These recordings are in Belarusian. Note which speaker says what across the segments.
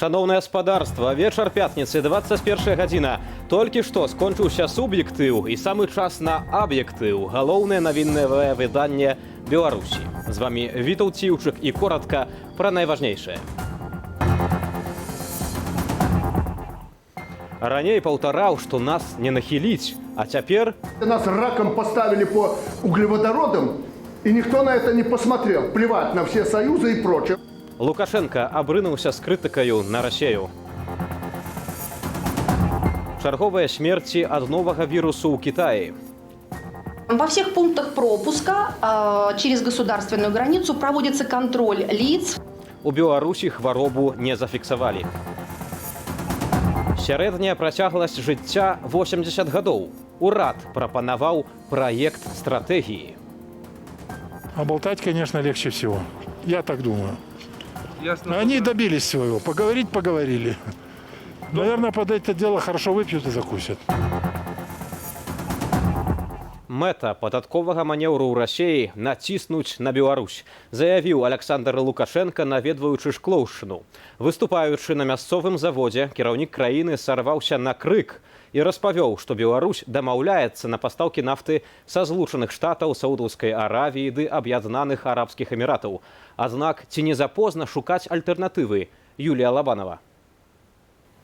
Speaker 1: Шановне гаспадарства, вечар пятніцы, 21 гадзіна. Толькі што скончыўся суб'ектыў і самы час на аб'ектыў. Галоўнае навіннае выданне Беларусі. З вами Вітаў Ціўчык і коротка пра найважнейшае. Раней паўтараў, што нас не нахіліць, а цяпер...
Speaker 2: Нас раком поставили по углеводородам, и никто на это не посмотрел. Плевать на все союзы и прочее.
Speaker 1: Лукашенко абрынуўся з крытыкаю на Расею. Чарговыя смерці ад новага вірусу ў Кітаі.
Speaker 3: Во всех пунктах пропуска через государственную границу проводится контроль лиц.
Speaker 1: У Беларусі хваробу не зафіксавалі. Сярэдняя працягласць жыцця 80 гадоў. Урад прапанаваў праект стратэгіі.
Speaker 4: А болтать, конечно, легче всего. Я так думаю. Они добились своего. Поговорить поговорили. Наверное, под это дело хорошо выпьют и закусят.
Speaker 1: Мэта падатковага манеўру ў Расеі націснуць на Беларусь, заявіў Александр Лукашенко, наведваючы Шклоўшчыну. Выступаючы на мясцовым заводзе, кіраўнік краіны сарваўся на крык і распавёў, што Беларусь дамаўляецца на пастаўкі нафты са Злучаных Штатаў, Саудаўскай Аравіі ды Аб'яднаных Арабскіх Эміратаў. Аднак ці не запозна шукаць альтэрнатывы? Юлія Лабанова.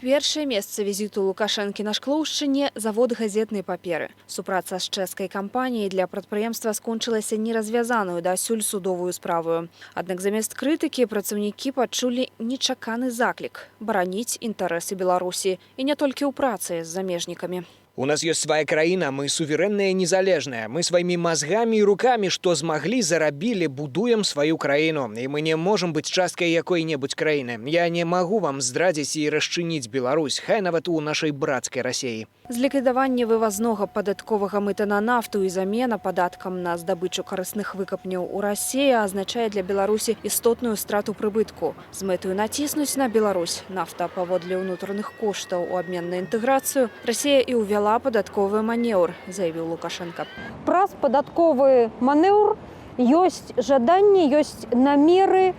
Speaker 5: Першае месца візіту Лукашэнкі на Шклоўшчыне – завод газетнай паперы. Супраца з чэшскай кампаніяй для прадпрыемства скончылася неразвязаную дасюль судовую справу. Аднак замест крытыкі працаўнікі пачулі нечаканы заклік – бараніць інтарэсы Беларусі. І не толькі ў працы з замежнікамі.
Speaker 6: У нас есть своя краіна, мы суверенная и незалежная. Мы своими мозгами и руками, что смогли, зарабили, будуем свою краіну. И мы не можем быть часткой какой-нибудь краіны. Я не могу вам здрадзіць и расчыніць Беларусь, хай нават у нашей братской России.
Speaker 5: Зліквідаванне вывазнога падатковага мыта на нафту і замена падаткам на здабычу карысных выкапняў у Расеі азначае для Беларусі істотную страту прыбытку. З мэтаю націснуць на Беларусь нафта паводле ўнутраных коштаў у абмен на інтэграцыю Расея і ўвяла падатковы манеўр, заявіў Лукашенко.
Speaker 7: Праз падатковы манеўр ёсць жаданне, ёсць намеры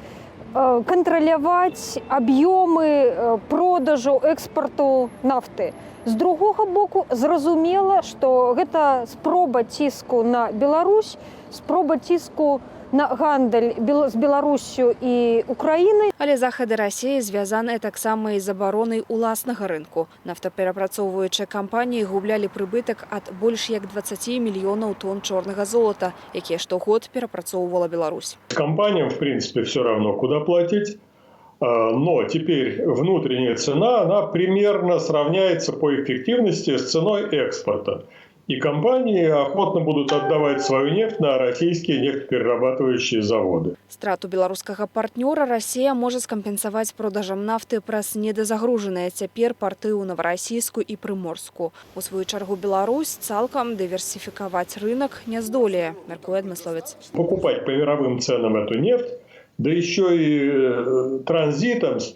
Speaker 7: кантраляваць аб'ёмы продажу, экспарту нафты. З другога боку, зразумела, што гэта спроба ціску на Беларусь, спроба ціску на гандаль з Беларусю і Украінай.
Speaker 5: Але захады Расеі звязаныя таксама і забаронай уласнага рынку. Нафтаперапрацоўваючыя кампаніі гублялі прыбытак ад больш як 20 мільёнаў тонн чорнага золота, якія штогод перапрацоўвала Беларусь.
Speaker 8: Компаниям, в принципе, все равно, куда платить. Но теперь внутренняя цена, она примерно сравняется по эффективности с ценой экспорта. И компании охотно будут отдавать свою нефть на российские нефтеперерабатывающие заводы.
Speaker 5: Страту беларускага партнёра Расея можа скампенсаваць продажам нафты праз недазагружаныя цяпер парты ў Новарассійску і Прыморску. У сваю чаргу Беларусь цалкам дыверсіфікаваць рынок не здолее, мяркуе адмысловец.
Speaker 8: Покупать по мировым ценам эту нефть, да еще и транзитом с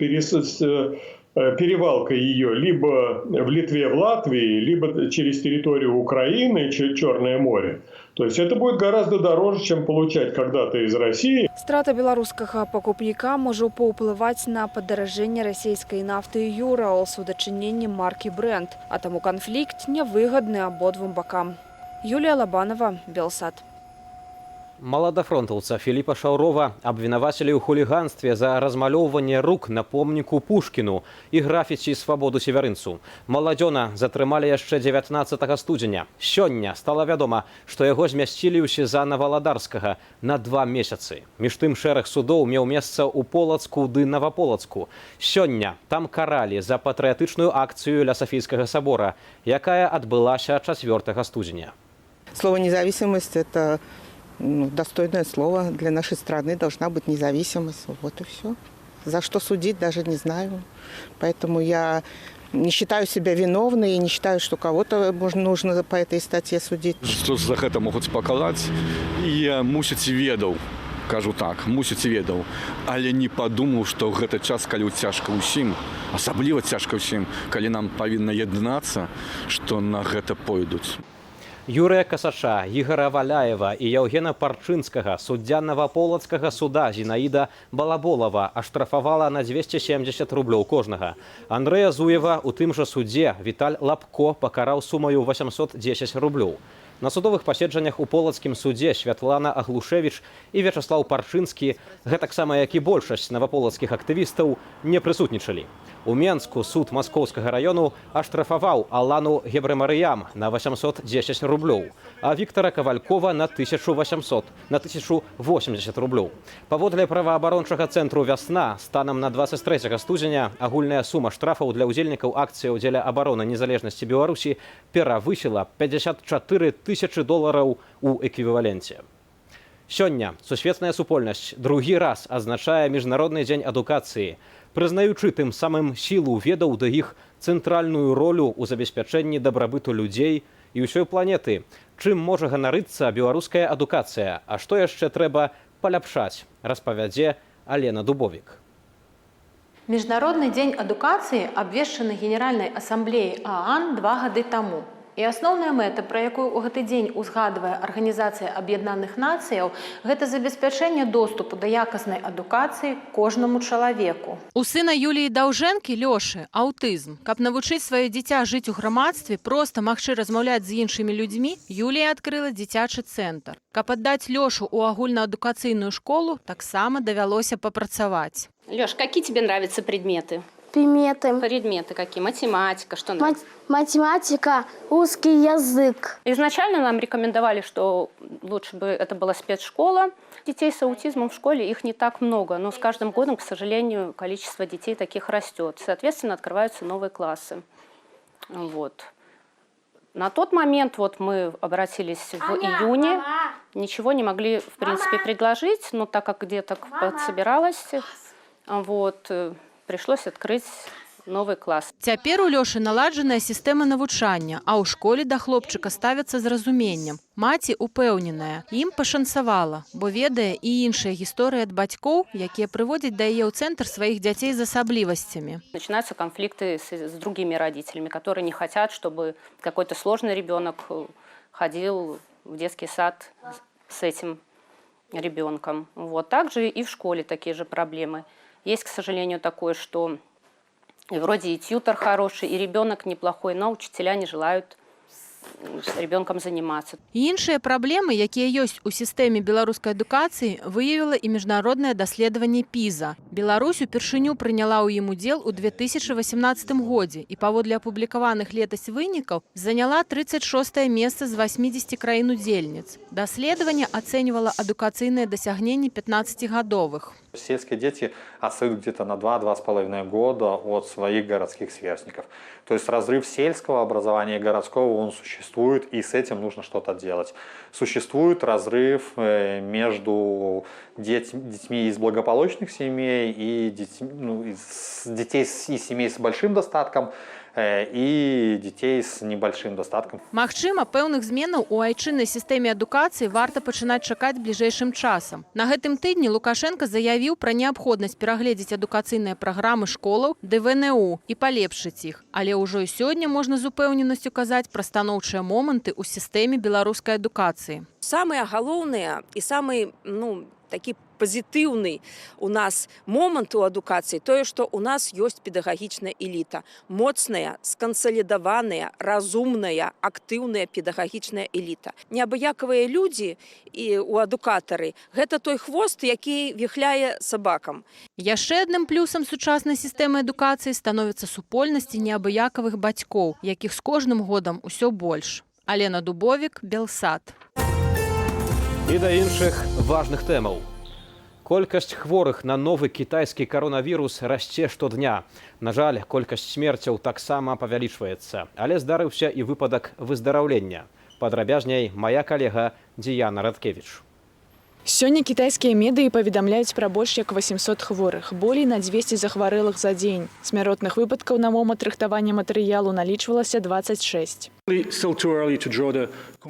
Speaker 8: перевалкой ее либо в Литве, в Латвии, либо через территорию Украины, через Черное море. То есть это будет гораздо дороже, чем получать когда-то из России.
Speaker 5: Страта беларускага пакупніка можа паўплываць на падаражэнне расійскай нафты «Юралс» у дачыненні маркі «Брэнд», а таму канфлікт нявыгадны абодвум бакам. Юлія Лабанова, Белсат.
Speaker 1: Маладафронтаўца Філіпа Шаўрова абвінавацілі ў хуліганстве за размалёўванне рук на помніку Пушкіну і графіці «Свабоду северынцу». Маладзёна затрымалі яшчэ 19 студзеня. Сёння стала вядома, што яго змясцілі ў Сезана Валадарскага на 2 месяцы. Між тым шэраг судоў меў месца ў Полацку ды Наваполацку. Сёння там каралі за патрыятычную акцыю ля Сафійскага сабора, якая адбылася 4 студзеня.
Speaker 9: Слово «независимость» – это достойное слово. Для нашей страны должна быть независимость. Вот и все. За что судить, даже не знаю. Поэтому я не считаю себя виновной и не считаю, что кого-то нужно по этой статье судить.
Speaker 10: Что за это могут покарать? И мусіць ведаў, кажу так, мусіць ведаў. Але не подумал, что гэта час, калі цяжка ўсім, асабліва цяжка ўсім, калі нам павінна яднацца, што на гэта пойдуць.
Speaker 1: Юрыя Касача, Ігора Валяева і Яўгена Парчынскага суддзя Наваполацкага суда Зінаіда Балаболава аштрафавала на 270 рублёў кожнага. Андрэя Зуева у тым жа судзе Віталь Лапко пакараў сумаю 810 рублёў. На судовых паседжаннях у полацкім судзе Святлана Аглушевіч і Вячаслаў Парчынскі, гэтаксама як і большасць наваполацкіх актывістаў, не прысутнічалі. У Менску суд Маскоўскага раёну аштрафаваў Алану Гебрэмарыям на 810 рублёў, а Віктара Кавалькова на 1080 рублёў. Паводле праваабарончага цэнтру «Вясна» станам на 23 студзеня агульная сума штрафаў для ўдзельнікаў акцыяў дзеля абароны незалежнасці Беларусі перавысіла 54 тысячи долараў у эквіваленце. Сёння сусветная супольнасць другі раз азначае Міжнародны дзень адукацыі, прызнаючы тым самым сілу ведаў да іх цэнтральную ролю ў забеспячэнні дабрабыту людзей і ўсёй планеты. Чым можа ганарыцца беларуская адукацыя, а што яшчэ трэба паляпшаць, распавядзе Алена Дубовік.
Speaker 11: Міжнародны дзень адукацыі абвешчаны Генеральнай асамблеяй ААН 2 гады таму. І асноўная мэта, пра якую ў гэты дзень узгадвае Арганізацыя Аб'яднаных Нацыяў, гэта забеспячэнне доступу да якаснай адукацыі кожнаму чалавеку.
Speaker 12: У сына Юліі Даўжэнкі, Лёшы, аўтызм. Каб навучыць сваё дзіця жыць у грамадстве, проста магчы размаўляць з іншымі людзьмі, Юлія адкрыла дзіцячы цэнтр. Каб аддаць Лёшу ў агульнаадукацыйную школу, таксама давялося папрацаваць.
Speaker 13: Лёш, какие тебе нравятся предметы? Предметы какие? Математика, что нравится?
Speaker 14: Математика, русский язык.
Speaker 13: Изначально нам рекомендовали, что лучше бы это была спецшкола. Детей с аутизмом в школе их не так много, но с каждым годом, к сожалению, количество детей таких растет. Соответственно, открываются новые классы. Вот. На тот момент вот мы обратились в июне, ничего не могли, в принципе, предложить, но так как где-то подсобиралась, вот, пришлось открыть новый класс.
Speaker 12: Цяпер у Лёшы наладжаная сістэма навучання, а ў школе да хлопчыка ставяцца з разуменнем. Маці упэўненая, ім пашанцавала, бо ведае і іншыя гісторыі ад бацькоў, якія прыводзяць да яе ў цэнтр сваіх дзяцей з асаблівасцямі.
Speaker 13: Начинаются конфликты с другими родителями, которые не хотят, чтобы какой-то сложный ребенок ходил в детский сад с этим ребенком. Вот. Также и в школе такие же проблемы. Есть, к сожалению, такое, что и вроде и тьютор хороший, и ребенок неплохой, но учителя не желают с ребенком заниматься.
Speaker 12: Іншыя праблемы, якія ёсць у сістэме беларускай адукацыі, выявіла і міжнароднае даследаванне PISA. Беларусь упершыню прыняла ў ім удзел у 2018 годзе і паводле апублікаваных летась вынікаў заняла 36-е месца з 80 краін-удзельніц. Даследаванне ацэньвала адукацыйныя дасягненні 15-гадовых.
Speaker 15: Сельские дети отстают где-то на 2-2,5 года от своих городских сверстников. То есть разрыв сельского образования и городского, он существует, и с этим нужно что-то делать. Существует разрыв между детьми из благополучных семей и детей из семей с большим достатком, і дзяцей з небольшим дастаткам.
Speaker 12: Магчыма, пэўных зменаў у айчыннай сістэме адукацыі варта пачынаць чакаць бліжэйшым часам. На гэтым тыдні Лукашенко заявіў пра неабходнасць перагледзець адукацыйныя праграмы школаў ды ВНУ і палепшыць іх. Але ўжо і сёння можна з упэўненасцю казаць пра станоўчыя моманты ў сістэме беларускай адукацыі.
Speaker 16: Самыя галоўныя і самы, такі пазітыўны у нас момант у адукацыі тое, што у нас ёсць педагагічная эліта, моцная, скансалідаваная, разумная, актыўная педагагічная эліта. Неабыякавыя людзі і у адукатары гэта той хвост, які віхляе сабакам.
Speaker 12: Яшчэ адным плюсам сучаснай сістэмы адукацыі становіцца супольнасці неабыякавых бацькоў, якіх з кожным годам усё больш. Алена Дубовік, Белсат.
Speaker 1: І да іншых важных тэмаў. Колькасць хворых на новы кітайскі каронавірус расце штодня. На жаль, колькасць смерцяў таксама павялічваецца, але здарыўся і выпадак выздараўлення. Падрабязней мая калега Діяна Радкевіч.
Speaker 17: Сёння кітайскія медыі паведамляюць пра больш як 800 хворых, болей на 200 захварэлых за дзень. Смяротных выпадкаў на момант рыхтавання матэрыялу налічвалася 26.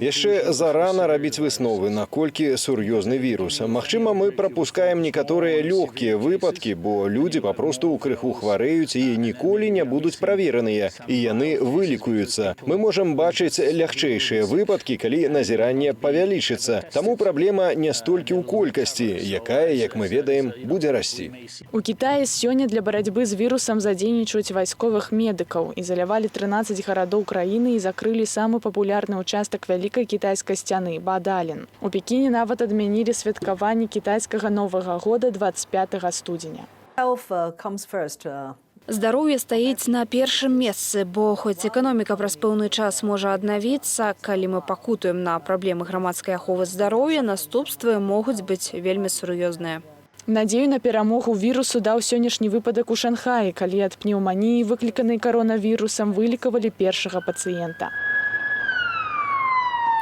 Speaker 18: Яшчэ зарана рабіць высновы, наколькі сур'ёзны вірус. Магчыма, мы прапускаем некаторыя лёгкія выпадкі, бо людзі папросту крыху хварэюць і ніколі не будуць правераныя, і яны вылікуюцца. Мы можам бачыць лягчэйшыя выпадкі, калі назіранне павялічыцца. Таму праблема не столькі ў колькасці, якая, як мы ведаем, будзе расці.
Speaker 17: У Китаі сёння для барацьбы з вірусам задзейнічаюць вайсковых медыкаў. Ізалявалі 13 гарадоў краіны і закрылі самы папулярны ўчастак вялікай кітайскай сцяны – Бадалін. У Пекіне нават адмянілі святкаванне кітайскага Новага года 25 студзеня. Здароўе стаіць на першым месцы, бо хоць эканоміка праз пэўны час можа аднавіцца, калі мы пакутуем на праблемы грамадскай аховы здароўя, наступствы могуць быць вельмі сур'ёзныя. Надзею на перамогу вірусу даў сённяшні выпадак у Шанхаі, калі ад пнеўманіі, выкліканай каронавірусам, вылікавалі першага пацыента.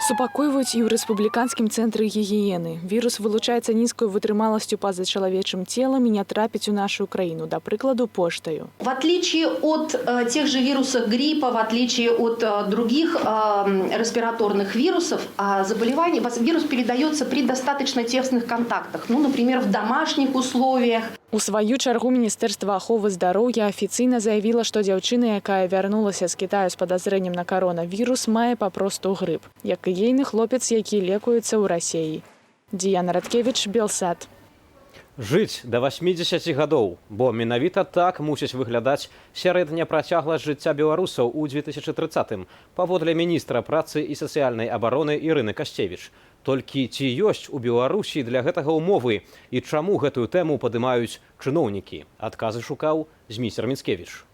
Speaker 17: Супакойваюць і ў рэспубліканскім цэнтры гігіены. Вірус вылучаецца нізкай вытрымаласцю па-за чалавечым целам і не трапіць у нашу краіну, да прыкладу, поштаю.
Speaker 3: В отличие от тех же вирусов гриппа, в отличие от других респираторных вирусов, вирус передается при достаточно тесных контактах, например, в домашних условиях.
Speaker 17: У сваю чаргу Міністэрства аховы здароўя афіцыйна заявіла, што дзяўчына, якая вярнулася з Кітаю з падазрэннем на каронавірус, мае папросту грып, як і ейны хлопец, які лекуецца ў Расіі. Діяна Радкевіч, Белсат.
Speaker 1: Жыць да 80 гадоў, бо менавіта так мусіць выглядаць сярэдняя працягласць жыцця беларусаў у 2030-м, паводле міністра працы і сацыяльнай абароны Ірыны Касцевіч. Толькі ці ёсць у Беларусі для гэтага ўмовы і чаму гэтую тэму падымаюць чыноўнікі? Адказы шукаў Зміцер Міцкевіч.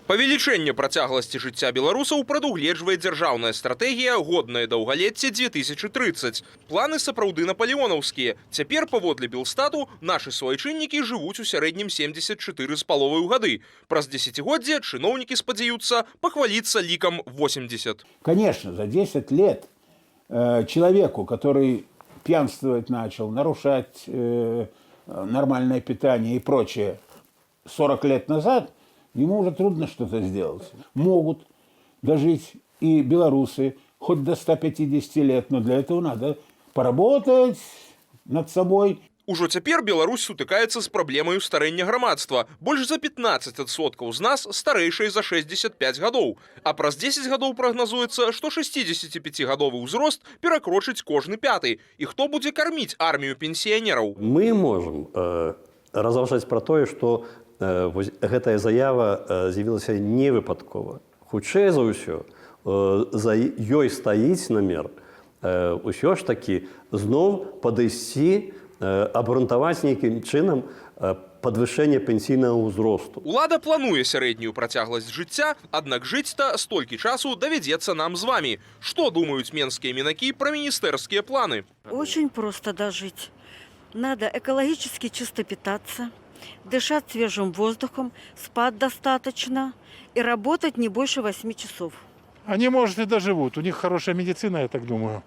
Speaker 19: Павелічэнне працягласці жыцця беларусаў прадугледжвае дзяржаўная стратэгія «Годнае даўгалецце 2030». Планы сапраўды напалеонаўскія. Цяпер, паводле Белстату, нашы суайчыннікі жывуць у сярэднім 74,5 гады. Праз десятигоддзе чыноўнікі спадзяюцца пахваліцца лікам 80.
Speaker 20: Конечно, за 10 лет человеку, который пьянствовать начал, нарушать нормальное питание и прочее 40 лет назад, ему уже трудно что-то сделать. Могут дожить и белорусы хоть до 150 лет, но для этого надо поработать над собой.
Speaker 19: Ужо цяпер Беларусь сутыкаецца з праблемаю старэння грамадства. Больш за 15% з нас старэйшыя за 65 гадоў. А праз 10 гадоў прагназуецца, што 65-гадовы ўзрост перакрочыць кожны пяты. І хто будзе карміць армію пенсіянераў?
Speaker 21: Мы можам разважаць пра тое, што гэтая заява з'явілася не выпадкова. Хутчэй за ўсё, за ёй стаіць намер ўсё ж такі зноў падысці, абгрунтаваць нейкім чынам падвышэнне пенсійнага ўзросту.
Speaker 19: Улада плануе сярэднюю працягласць жыцця, аднак жыць-то столькі часу давядзецца нам з вамі. Што думаюць менскія мінакі пра міністэрскія планы?
Speaker 22: Очень просто дожить. Надо экологически чисто питаться, дышать свежим воздухом, спать достаточно и работать не больше 8 часов.
Speaker 4: Они, может, и доживут. У них хорошая медицина, я так думаю.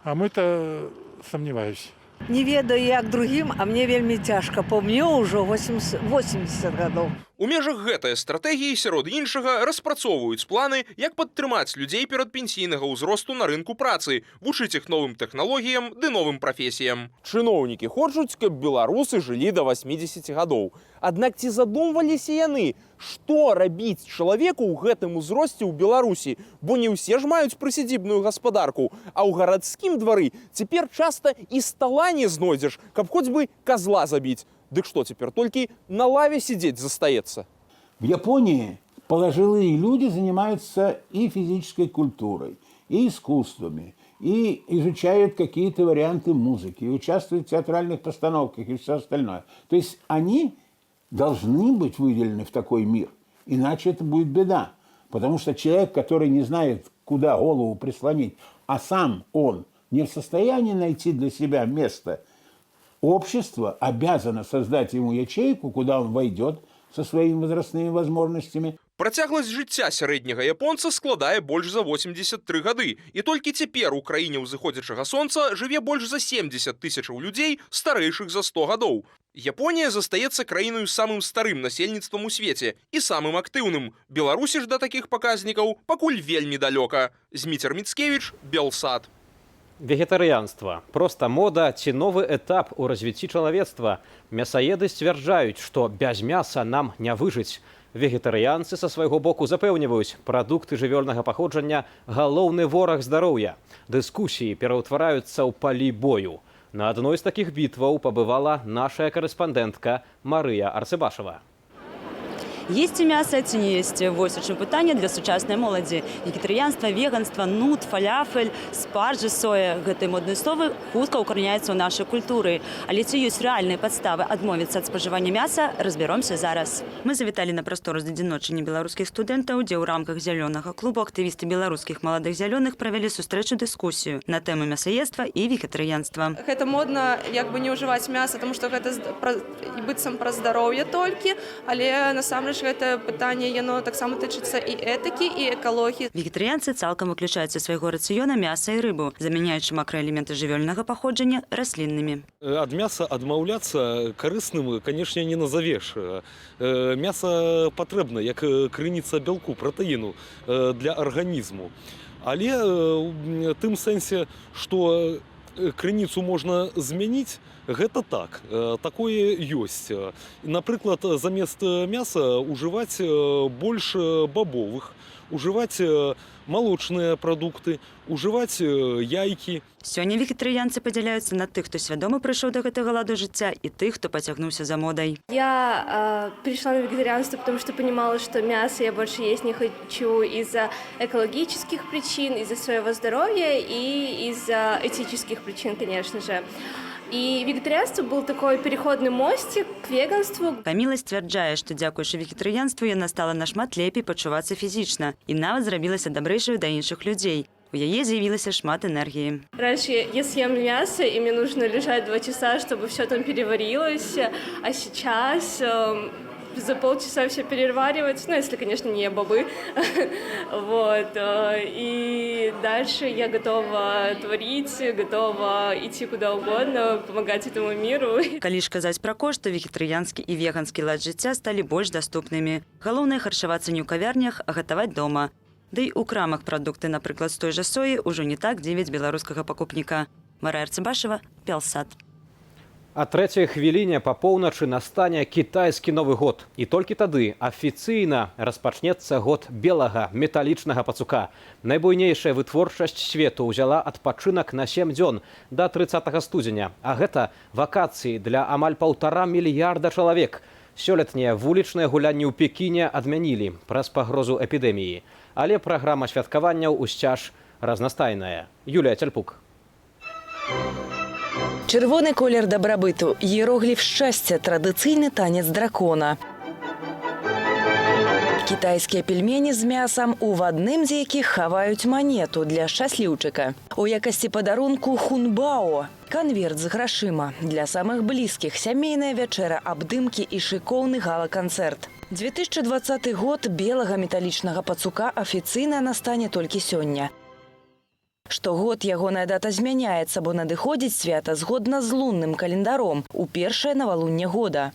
Speaker 4: А мы-то сомневаюсь.
Speaker 22: Не ведаю, як другим, а мне вельмі цяжка, бо мне ўжо 80 гадоў.
Speaker 19: У межах гэтай стратэгіі сярод іншага распрацоўваюць планы, як падтрымаць людзей перад пенсійнага ўзросту на рынку працы, вучыць іх новым тэхналогіям ды новым прафесіям. Чыноўнікі хочуць, каб беларусы жылі да 80 гадоў. Аднак ці задумваліся яны, што рабіць чалавеку ў гэтым узросце ў Беларусі, бо не ўсе ж маюць прысядзібную гаспадарку, а ў гарадскім двары цяпер часта і стала не знойдзеш, каб хоць бы козла забіць. Дык што цяпер, толькі на лаве сидеть застаецца?
Speaker 20: В Японии пожилые люди занимаются и физической культурой, и искусствами, и изучают какие-то варианты музыки, и участвуют в театральных постановках и все остальное. То есть они должны быть выделены в такой мир, иначе это будет беда. Потому что человек, который не знает, куда голову прислонить, а сам он не в состоянии найти для себя место, общество обязано создать ему ячейку, куда он войдет со своими возрастными возможностями.
Speaker 19: Працягласць жыцця сярэдняга японца складае больш за 83 гады. І толькі цяпер у краіне ўзыходзячага сонца жыве больш за 70 тысячаў людзей, старэйшых за 100 гадоў. Японія застаецца краіною з самым старым насельніцтвам у свеце і самым актыўным. Беларусі ж да такіх паказнікаў пакуль вельмі далёка. Зміцер Міцкевіч, Белсат.
Speaker 1: Вегетарыянства – проста мода ці новы этап у развіцці чалавецтва. Мясаеды сцвярджаюць, што без мяса нам не выжыць. Вегетарыянцы са свайго боку запэўніваюць, прадукты жывёльнага паходжання – галоўны вораг здароўя. Дыскусіі пераўтвараюцца ў палі бою. На адной з такіх бітваў пабывала наша карэспандэнтка Марыя Арцыбашева.
Speaker 2: Есці мяса ці не есці? Вось у чым пытанне для сучаснай моладзі. Вегетарыянства, веганства, нут, фалафель, спаржы, соя. Гэтыя модныя словы хутка ўкараняюцца ў нашай культуры. Але ці ёсць рэальныя падставы адмовіцца ад спажывання мяса, разбяромся зараз. Мы завіталі на прастору з адзіночання беларускіх студэнтаў, дзе ў рамках зялёнага клубу актывісты беларускіх маладых зялёных правялі сустрэчу-дыскусію на тэму мясаедства і вегетарыянства.
Speaker 6: Гэта модна як бы не ўжываць мяса, таму што гэта быццам пра здароўе толькі, але насамрэч гэта пытанне, яно таксама тычыцца і этыкі, і экалогіі.
Speaker 2: Вегетарыянцы цалкам выключаюць з свайго рацыёна мяса і рыбу, замяняючы макраэлементы жывёльнага паходжання расліннымі.
Speaker 23: Ад мяса адмаўляцца карысным, канешне, не назавеш. Мяса патрэбна як крыніца бялку, пратэіну для арганізму. Але ў тым сэнсе, што крыніцу можна змяніць, гэта так, такое ёсць. Напрыклад, замест мяса ўжываць больш бабовых, ужываць малочныя прадукты, ужываць яйкі.
Speaker 2: Сёння вегетарыянцы падзяляюцца на тых, хто свядома прыйшоў да гэтага ладу жыцця, і тых, хто пацягнуўся за модай.
Speaker 24: Я перешла на вегетарианство, потому что понимала, что мясо я больше есть не хочу из-за экологических причин, из-за своего здоровья и из-за этических причин, конечно же. И вегетарианство был такой переходный мостик к веганству.
Speaker 2: Каміла сцвярджае, што дзякуючы вегетарыянству яна стала нашмат лепей пачувацца фізічна і нават зрабілася дабрэйшаю да іншых людзей. У яе з'явілася шмат энергии.
Speaker 24: Раньше я съем мясо, и мне нужно лежать 2 часа, чтобы все там переварилось, а сейчас за полчаса все переваривать, ну, если, конечно, не бобы. Вот. И дальше я готова творить, готова идти куда угодно, помогать этому миру.
Speaker 2: Калі ж казаць пра кошт, то вегетарыянскі і веганскі лад жыцця сталі больш даступнымі. Галоўнае харчавацца не ў кавярнях, а гатаваць дома. Ды і ў крамах прадукты, напрыклад, з той жа соі, ўжо не так дзівяць беларускага пакупніка. Марыя Арцыбашева, Белсат.
Speaker 1: А трэцяй хвіліне па поўначы настане кітайскі Новы год. І толькі тады афіцыйна распачнецца год белага металічнага пацука. Найбуйнейшая вытворчасць свету ўзяла адпачынак на 7 дзён да 30 студзеня. А гэта вакацыі для амаль 1,5 мільярда чалавек. Сёлетнія вулічныя гулянні ў Пекіне адмянілі праз пагрозу эпідэміі. Але праграма святкаванняў усцяж разнастайная. Юлія Цяльпук.
Speaker 25: Чырвоны колер дабрабыту, іерогліф шчасця, традыцыйны танец дракона. Кітайскія пельмені з мясам, у адным з якіх хаваюць манету для шчасліўчыка. У якасці падарунку хунбао – канверт з грашыма. Для самых блізкіх сямейная вячэра, абдымкі і шыкоўны гала-канцэрт. 2020 год белага металічнага пацука афіцыйна настане толькі сёння. Штогод ягоная дата змяняецца, бо надыходзіць свята згодна з лунным календаром у першае навалунне года.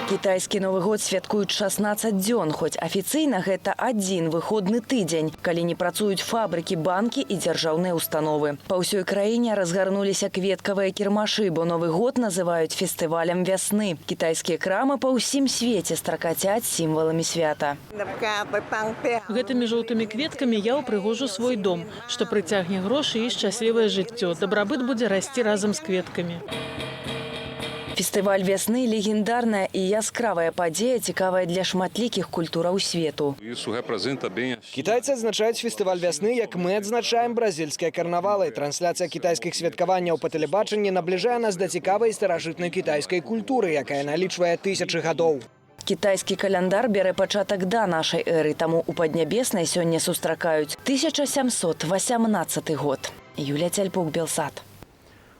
Speaker 25: Кітайскі Новы год святкуюць 16 дзён, хоць афіцыйна гэта адзін выходны тыдзень, калі не працуюць фабрыкі, банкі і дзяржаўныя установы. Па ўсёй краіне разгарнуліся кветкавыя кірмашы, бо Новы год называюць фестывалем вясны. Кітайскія крамы па ўсім свеце стракацяць сімваламі свята.
Speaker 26: Гэтымі жоўтымі кветкамі я ўпрыгожу свой дом, што прыцягне грошы і шчаслівае жыццё. Дабрабыт будзе расці разам з кветкамі.
Speaker 25: Фестываль вясны – легендарная і яскравая падзея, цікавая для шматлікіх культураў свету.
Speaker 18: Кітайцы адзначаюць фестываль вясны, як мы адзначаем бразільскія карнавалы. Трансляцыя кітайскіх святкаванняў па тэлебачанні набліжае нас да цікавай старажытнай кітайскай культуры, якая налічвае тысячы гадоў.
Speaker 25: Кітайскі каляндар бярэ пачатак да нашай эры, таму у Паднябеснай сёння сустракаюць 1718 год. Юлія Цяльпук, Белсат.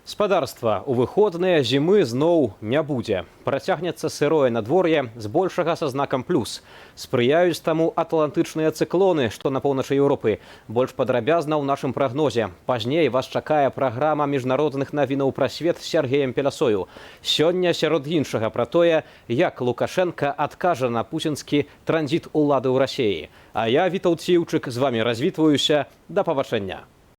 Speaker 1: Спадарства у выходныя зімы зноў не будзе. Працягнецца сырое надвор'е, збольшага са знакам плюс. Спрыяюць таму атлантычныя цыклоны, што на поўначы Еўропы. Больш падрабязна ў нашым прагнозе. Пазней вас чакае праграма міжнародных навінаў пра свет з Сергеем Пеласою. Сёння сярод іншага пра тое, як Лукашенка адкажа на пуцінскі транзіт улады ў Расіі. А я, Вітаўт Сіўчык, з вамі развітваюся. Да пабачэння.